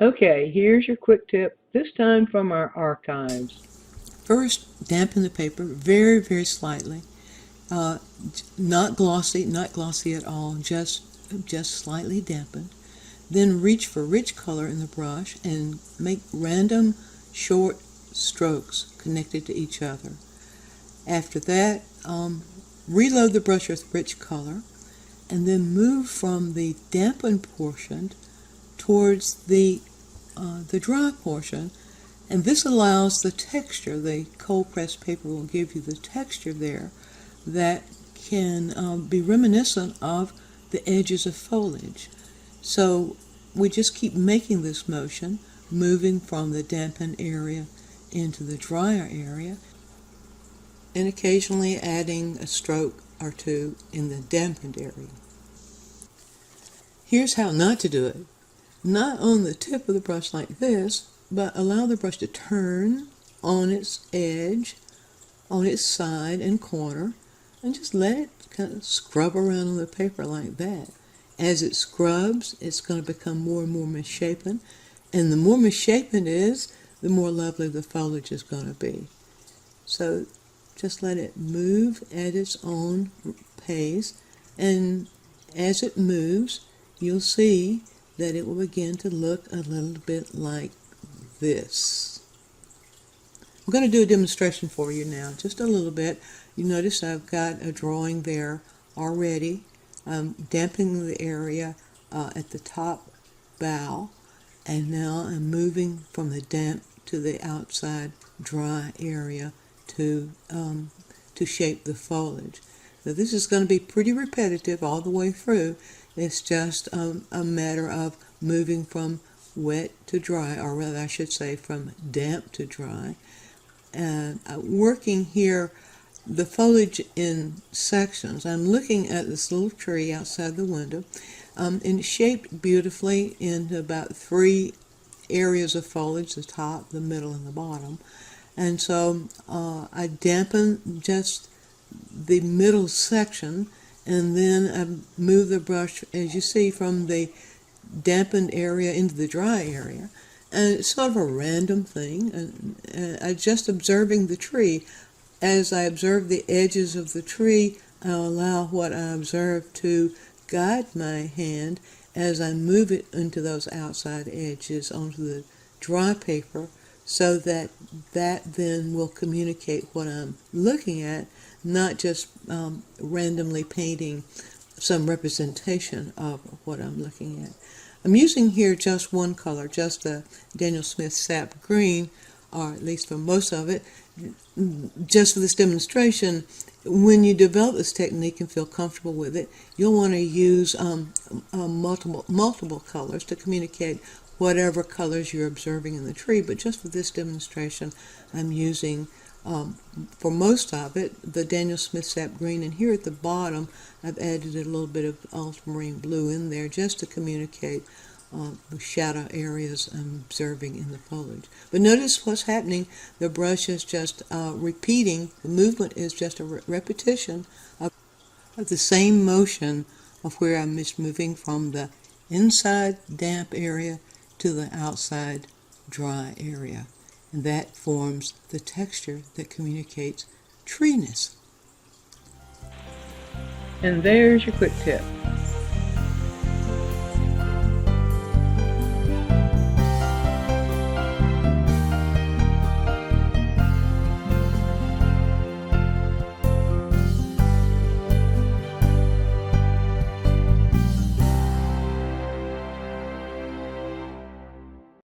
Okay, here's your quick tip, this time from our archives. First, dampen the paper very, very slightly. Uh, not glossy at all, just slightly dampened. Then reach for rich color in the brush and make random short strokes connected to each other. After that, reload the brush with rich color and then move from the dampened portion towards the dry portion, and this allows the texture. The cold pressed paper will give you the texture there that can be reminiscent of the edges of foliage. So we just keep making this motion, moving from the dampened area into the drier area, and occasionally adding a stroke or two in the dampened area. Here's how not to do it. Not on the tip of the brush like this, but allow the brush to turn on its edge, on its side and corner, and just let it kind of scrub around on the paper like that. As it scrubs, it's going to become more and more misshapen, and the more misshapen it is, the more lovely the foliage is going to be. So just let it move at its own pace, and as it moves, you'll see that it will begin to look a little bit like this. I'm going to do a demonstration for you now, just a little bit. You notice I've got a drawing there already. I'm dampening the area at the top bow, and now I'm moving from the damp to the outside dry area to shape the foliage. So this is going to be pretty repetitive all the way through. It's just a matter of moving from wet to dry, or rather I should say from damp to dry. And working here the foliage in sections. I'm looking at this little tree outside the window, and it's shaped beautifully into about 3 areas of foliage, the top, the middle, and the bottom. And so I dampen just the middle section, and then I move the brush, as you see, from the dampened area into the dry area. And it's sort of a random thing, and I'm just observing the tree. As I observe the edges of the tree, I'll allow what I observe to guide my hand as I move it into those outside edges onto the dry paper, so that then will communicate what I'm looking at, not just randomly painting some representation of what I'm looking at. I'm using here just one color, just the Daniel Smith Sap Green, or at least for most of it, just for this demonstration. When you develop this technique and feel comfortable with it, you'll want to use multiple colors to communicate whatever colors you're observing in the tree. But just for this demonstration, I'm using, for most of it, the Daniel Smith Sap Green. And here at the bottom, I've added a little bit of ultramarine blue in there just to communicate the shadow areas I'm observing in the foliage. But notice what's happening. The brush is just repeating. The movement is just a repetition of the same motion of where I'm just moving from the inside damp area to the outside dry area. And that forms the texture that communicates treeness. And there's your quick tip.